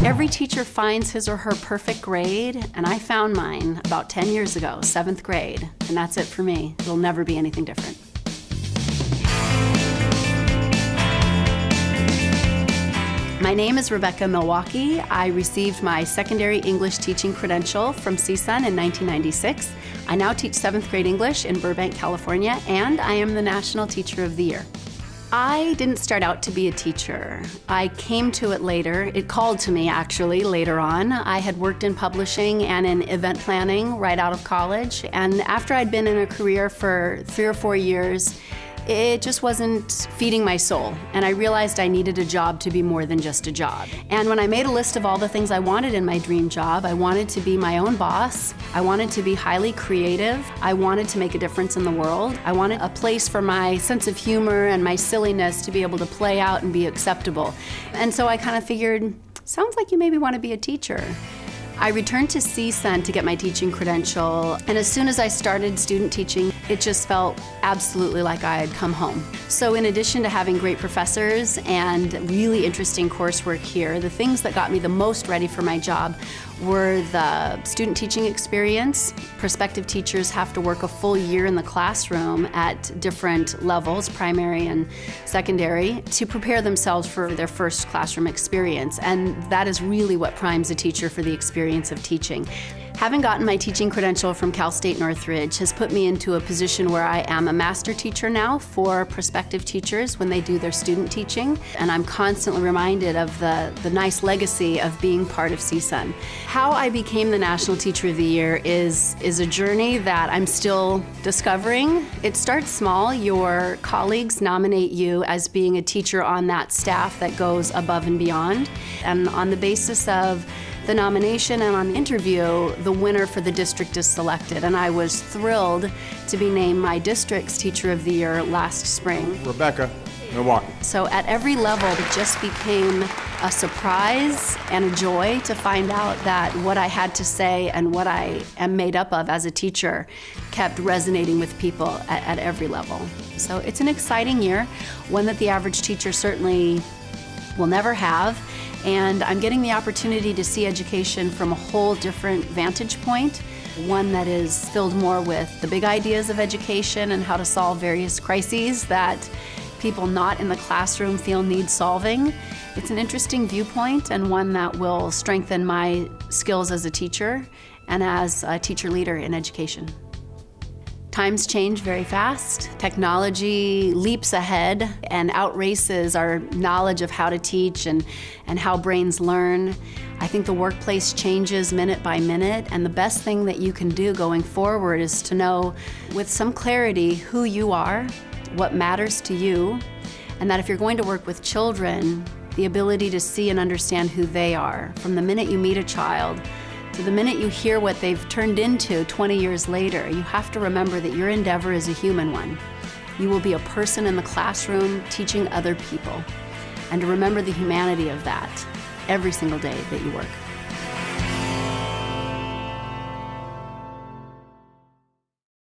Every teacher finds his or her perfect grade, and I found mine about 10 years ago, 7th grade, and that's it for me. It'll never be anything different. My name is Rebecca Mieliwocki. I received my secondary English teaching credential from CSUN in 1996. I now teach 7th grade English in Burbank, California, and I am the National Teacher of the Year. I didn't start out to be a teacher. I came to it later. It called to me, actually, later on. I had worked in publishing and in event planning right out of college, and after I'd been in a career for 3 or 4 years, it just wasn't feeding my soul, and I realized I needed a job to be more than just a job. And when I made a list of all the things I wanted in my dream job, I wanted to be my own boss, I wanted to be highly creative, I wanted to make a difference in the world, I wanted a place for my sense of humor and my silliness to be able to play out and be acceptable. And so I kind of figured, sounds like you maybe want to be a teacher. I returned to CSUN to get my teaching credential, and as soon as I started student teaching, it just felt absolutely like I had come home. So in addition to having great professors and really interesting coursework here, the things that got me the most ready for my job were the student teaching experience. Prospective teachers have to work a full year in the classroom at different levels, primary and secondary, to prepare themselves for their first classroom experience. And that is really what primes a teacher for the experience of teaching. Having gotten my teaching credential from Cal State Northridge has put me into a position where I am a master teacher now for prospective teachers when they do their student teaching, and I'm constantly reminded of the nice legacy of being part of CSUN. How I became the National Teacher of the Year is a journey that I'm still discovering. It starts small. Your colleagues nominate you as being a teacher on that staff that goes above and beyond, and on the basis of the nomination and on the interview, the winner for the district is selected, and I was thrilled to be named my district's Teacher of the Year last spring. Rebecca Mieliwocki. So at every level, it just became a surprise and a joy to find out that what I had to say and what I am made up of as a teacher kept resonating with people at every level. So it's an exciting year, one that the average teacher certainly will never have. And I'm getting the opportunity to see education from a whole different vantage point, one that is filled more with the big ideas of education and how to solve various crises that people not in the classroom feel need solving. It's an interesting viewpoint and one that will strengthen my skills as a teacher and as a teacher leader in education. Times change very fast. Technology leaps ahead and outraces our knowledge of how to teach and how brains learn. I think the workplace changes minute by minute, and the best thing that you can do going forward is to know with some clarity who you are, what matters to you, and that if you're going to work with children, the ability to see and understand who they are. From the minute you meet a child, to the minute you hear what they've turned into 20 years later, you have to remember that your endeavor is a human one. You will be a person in the classroom teaching other people, and to remember the humanity of that every single day that you work.